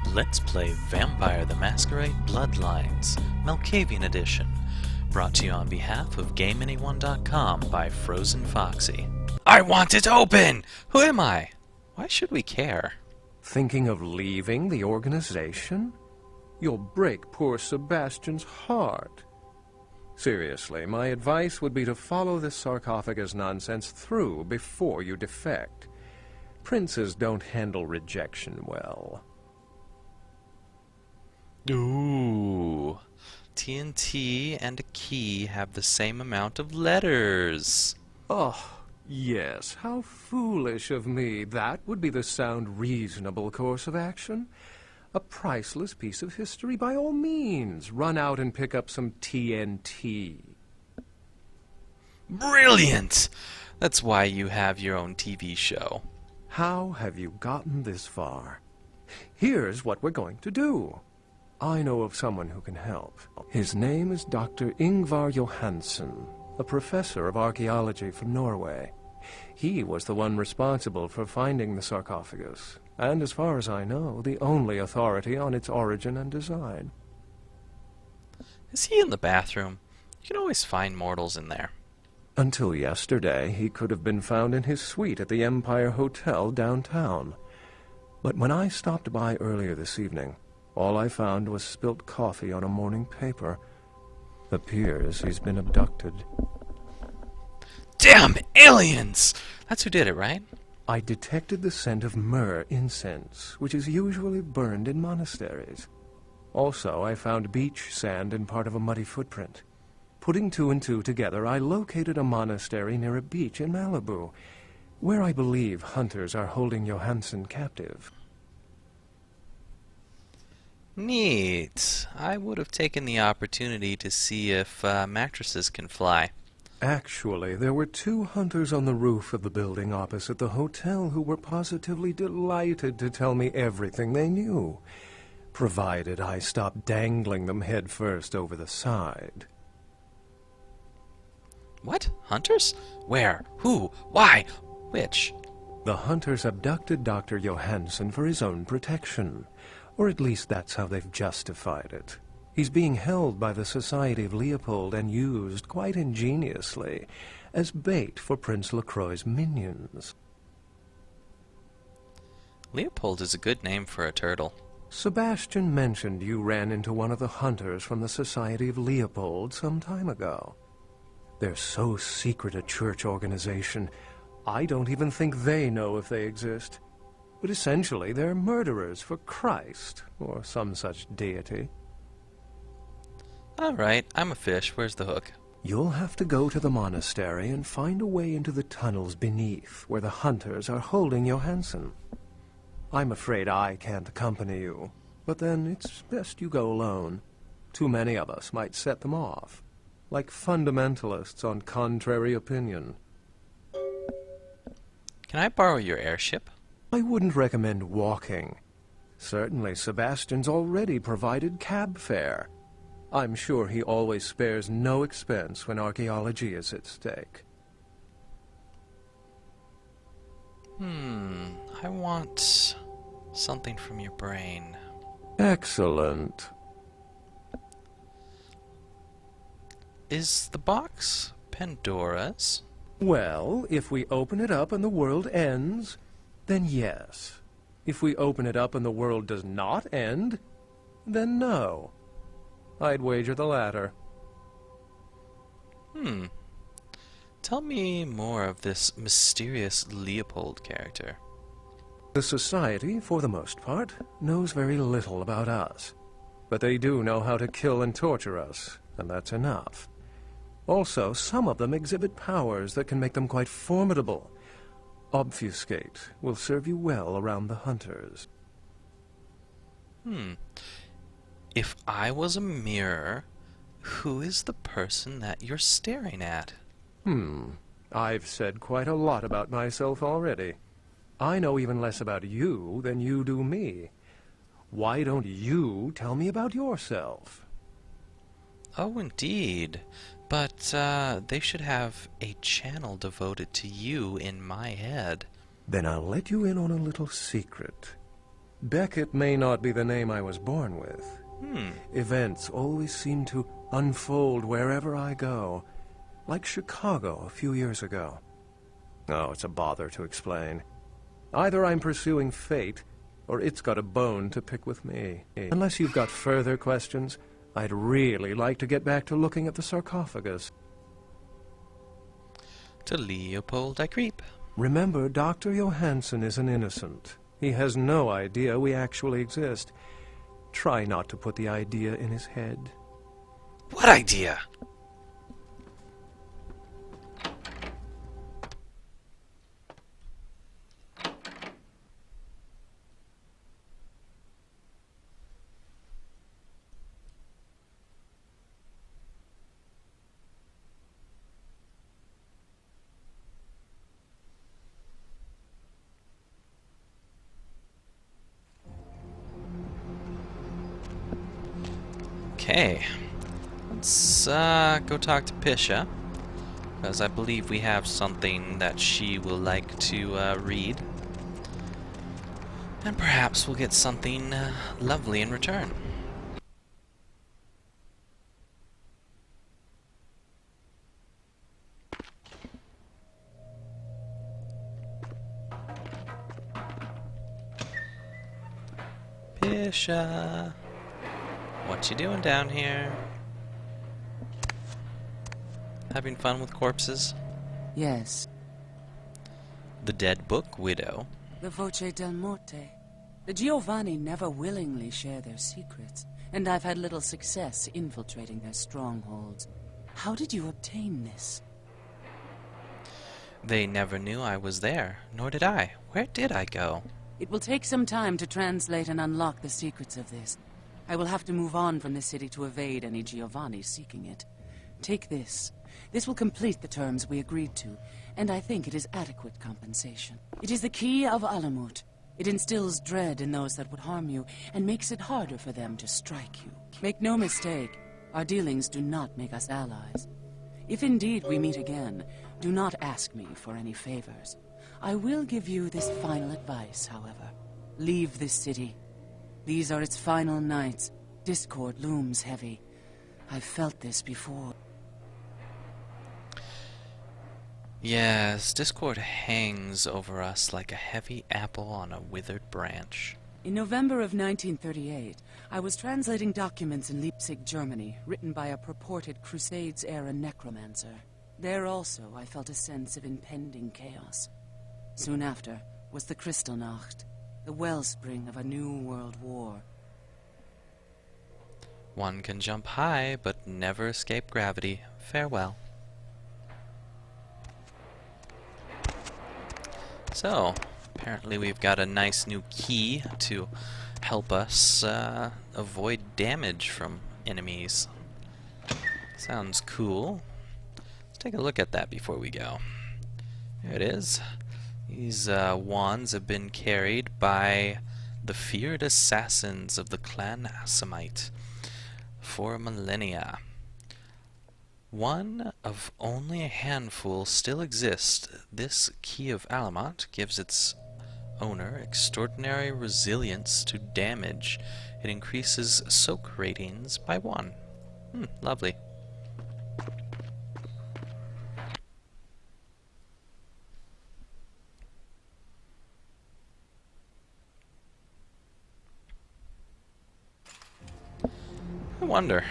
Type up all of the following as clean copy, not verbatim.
Let's play Vampire the Masquerade Bloodlines, Malkavian Edition, brought to you on behalf of GameAnyone.com by Frozen Foxy. I want it open! Who am I? Why should we care? Thinking of leaving the organization? You'll break poor Sebastian's heart. Seriously, my advice would be to follow this sarcophagus nonsense through before you defect. Princes don't handle rejection well. Ooh. TNT and a key have the same amount of letters. Oh, yes, how foolish of me. That would be the sound, reasonable course of action. A priceless piece of history, by all means. Run out and pick up some TNT. Brilliant! That's why you have your own TV show. How have you gotten this far? Here's what we're going to do. I know of someone who can help. His name is Dr. Ingvar Johansen, a professor of archaeology from Norway. He was the one responsible for finding the sarcophagus, and as far as I know, the only authority on its origin and design. Is he in the bathroom? You can always find mortals in there. Until yesterday, he could have been found in his suite at the Empire Hotel downtown. But when I stopped by earlier this evening, all I found was spilt coffee on a morning paper. Appears he's been abducted. Damn aliens! That's who did it, right? I detected the scent of myrrh incense, which is usually burned in monasteries. Also, I found beach sand in part of a muddy footprint. Putting two and two together, I located a monastery near a beach in Malibu, where I believe hunters are holding Johansen captive. Neat. I would have taken the opportunity to see if mattresses can fly. Actually, there were two hunters on the roof of the building opposite the hotel who were positively delighted to tell me everything they knew, provided I stopped dangling them head first over the side. What? Hunters? Where? Who? Why? Which? The hunters abducted Dr. Johansen for his own protection, or at least that's how they've justified it. He's being held by the Society of Leopold and used, quite ingeniously, as bait for Prince Lacroix's minions. Leopold is a good name for a turtle. Sebastian mentioned you ran into one of the hunters from the Society of Leopold some time ago. They're so secret a church organization, I don't even think they know if they exist. But essentially, they're murderers for Christ, or some such deity. All right, I'm a fish. Where's the hook? You'll have to go to the monastery and find a way into the tunnels beneath, where the hunters are holding Johansen. I'm afraid I can't accompany you, but then it's best you go alone. Too many of us might set them off, like fundamentalists on contrary opinion. Can I borrow your airship? I wouldn't recommend walking. Certainly Sebastian's already provided cab fare. I'm sure he always spares no expense when archaeology is at stake. I want something from your brain. Excellent. Is the box Pandora's? Well, if we open it up and the world ends, then yes. If we open it up and the world does not end, then no. I'd wager the latter. Tell me more of this mysterious Leopold character. The Society, for the most part, knows very little about us. But they do know how to kill and torture us, and that's enough. Also, some of them exhibit powers that can make them quite formidable. Obfuscate will serve you well around the hunters. If I was a mirror, who is the person that you're staring at? I've said quite a lot about myself already. I know even less about you than you do me. Why don't you tell me about yourself? Oh, indeed. But they should have a channel devoted to you in my head. Then I'll let you in on a little secret. Beckett may not be the name I was born with. Events always seem to unfold wherever I go, like Chicago a few years ago. Oh, it's a bother to explain. Either I'm pursuing fate, or it's got a bone to pick with me. Unless you've got further questions, I'd really like to get back to looking at the sarcophagus. To Leopold I creep. Remember, Dr. Johansson is an innocent. He has no idea we actually exist. Try not to put the idea in his head. What idea? Okay, let's go talk to Pisha, because I believe we have something that she will like to read, and perhaps we'll get something lovely in return. Pisha, what you doing down here? Having fun with corpses? Yes. The Dead Book Widow. The Voce del Morte. The Giovanni never willingly share their secrets, and I've had little success infiltrating their strongholds. How did you obtain this? They never knew I was there, nor did I. Where did I go? It will take some time to translate and unlock the secrets of this. I will have to move on from the city to evade any Giovanni seeking it. Take this. This will complete the terms we agreed to, and I think it is adequate compensation. It is the key of Alamut. It instills dread in those that would harm you, and makes it harder for them to strike you. Make no mistake, our dealings do not make us allies. If indeed we meet again, do not ask me for any favors. I will give you this final advice, however. Leave this city. These are its final nights. Discord looms heavy. I've felt this before. Yes, Discord hangs over us like a heavy apple on a withered branch. In November of 1938, I was translating documents in Leipzig, Germany, written by a purported Crusades-era necromancer. There also, I felt a sense of impending chaos. Soon after was the Kristallnacht, the wellspring of a new world war. One can jump high, but never escape gravity. Farewell. So, apparently we've got a nice new key to help us avoid damage from enemies. Sounds cool. Let's take a look at that before we go. Here it is. These wands have been carried by the feared assassins of the clan Assamite for millennia. One of only a handful still exists. This key of Alamut gives its owner extraordinary resilience to damage. It increases soak ratings by 1. Lovely. I wonder.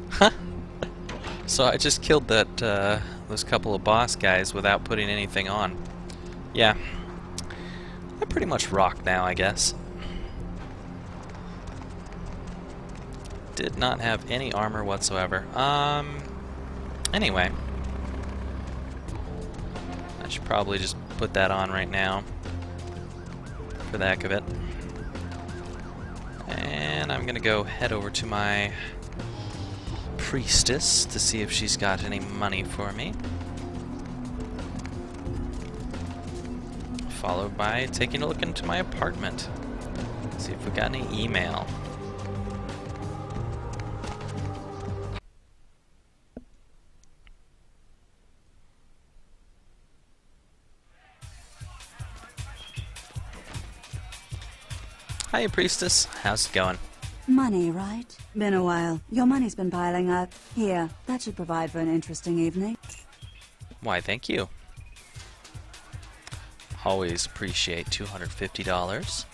Huh? So I just killed that those couple of boss guys without putting anything on. Yeah. I pretty much rock now, I guess. Did not have any armor whatsoever. Anyway. I should probably just put that on right now. For the heck of it. And I'm gonna go head over to my priestess to see if she's got any money for me. Followed by taking a look into my apartment. See if we got any email. Hiya, Priestess. How's it going? Money, right? Been a while. Your money's been piling up. Here, that should provide for an interesting evening. Why, thank you. Always appreciate $250.